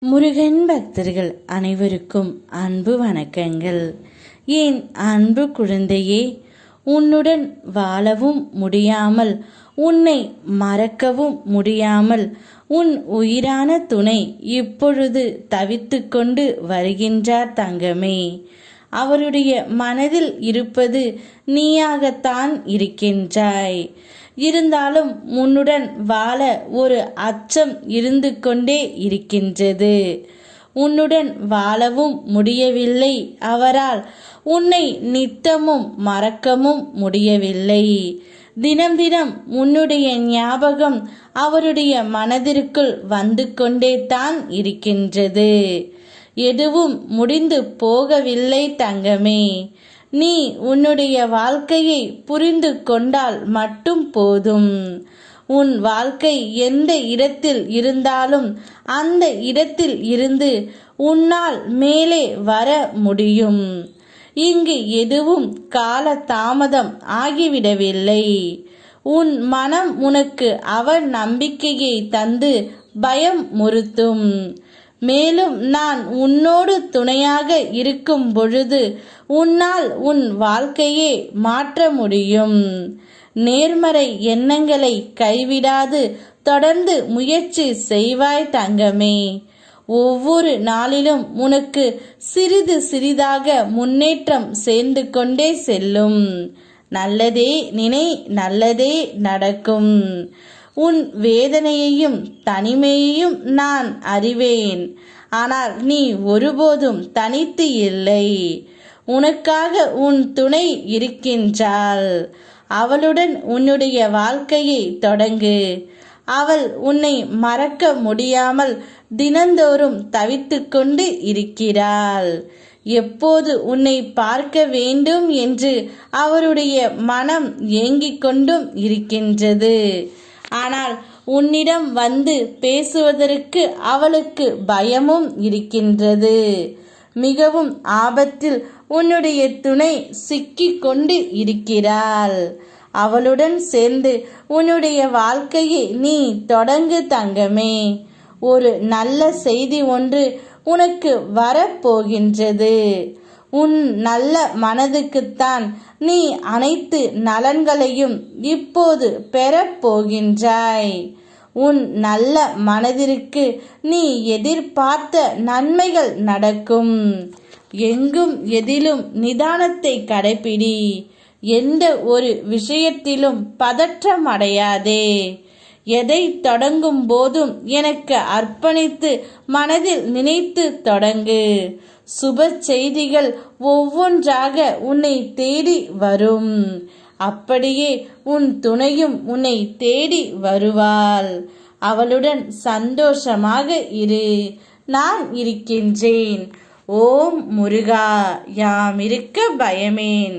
முருகன் பக்தர்கள் அனைவருக்கும் அன்பு வணக்கங்கள். என் அன்பு குழந்தையே, உன்னுடன் வாழவும் முடியாமல், உன்னை மறக்கவும் முடியாமல் உன் உயிரான துணை இப்பொழுது தவித்து கொண்டு வருகின்றார் தங்கமே. அவருடைய மனதில் இருப்பது நீயாகத்தான் இருக்கின்றாய். இருந்தாலும் உன்னுடன் வாழ ஒரு அச்சம் இருந்து கொண்டே இருக்கின்றது. உன்னுடன் வாழவும் முடியவில்லை. அவரால் உன்னை நித்தமும் மறக்கவும் முடியவில்லை. தினம் தினம் உன்னுடைய ஞாபகம் அவருடைய மனதிற்குள் வந்து கொண்டே தான் இருக்கின்றது. எதுவும் முடிந்து போகவில்லை தங்கமே. நீ உன்னுடைய வாழ்க்கையை புரிந்து கொண்டால் மட்டும் போதும். உன் வாழ்க்கை எந்த இடத்தில் இருந்தாலும் அந்த இடத்தில் இருந்து உன்னால் மேலே வர முடியும். இங்கு எதுவும் கால தாமதம் ஆகிவிடவில்லை. உன் மனம் உனக்கு அவர் நம்பிக்கையை தந்து பயம் முறுத்தும். மேலும் நான் உன்னோடு துணையாக இருக்கும் பொழுது உன்னால் உன் வாழ்க்கையே மாற்ற முடியும். நேர்மறை எண்ணங்களை கைவிடாது தொடர்ந்து முயற்சி செய்வாய் தங்கமே. ஒவ்வொரு நாளிலும் உனக்கு சிறிது சிறிதாக முன்னேற்றம் சேர்ந்து கொண்டே செல்லும். நல்லதே நினை, நல்லதே நடக்கும். உன் வேதனையையும் தனிமையையும் நான் அறிவேன். ஆனால் நீ ஒருபோதும் தனித்து இல்லை. உனக்காக உன் துணை இருக்கின்றாள். அவளுடன் உன்னுடைய வாழ்க்கையை தொடங்கு. அவள் உன்னை மறக்க முடியாமல் தினந்தோறும் தவித்து கொண்டு இருக்கிறாள். எப்போது உன்னை பார்க்க வேண்டும் என்று அவருடைய மனம் ஏங்கிக் கொண்டும் இருக்கின்றது. ஆனால் உன்னிடம் வந்து பேசுவதற்கு அவளுக்கு பயமும் இருக்கின்றது. மிகவும் ஆபத்தில் உன்னுடைய துணை சிக்கிக் கொண்டு இருக்கிறாள். அவளுடன் சேர்ந்து உன்னுடைய வாழ்க்கையை நீ தொடங்கு தங்கமே. ஒரு நல்ல செய்தி ஒன்று உனக்கு வரப்போகின்றது. உன் நல்ல மனதுக்குத்தான் நீ அனைத்து நலன்களையும் இப்போது பெறப்போகின்றாய். உன் நல்ல மனதிற்கு நீ எதிர்பார்த்த நன்மைகள் நடக்கும். எங்கும் எதிலும் நிதானத்தை கடைபிடி. எந்த ஒரு விஷயத்திலும் பதற்றம் அடையாதே. எதை தொடங்கும் போதும் எனக்கு அர்ப்பணித்து மனதில் நினைத்து தொடங்கு. சுப செய்திகள் ஒவ்வொன்றாக உன்னை தேடி வரும். அப்படியே உன் துணையும் உன்னை தேடி வருவாள். அவளுடன் சந்தோஷமாக இரு. நான் இருக்கின்றேன். ஓம் முருகா, யாம் இருக்க பயமேன்.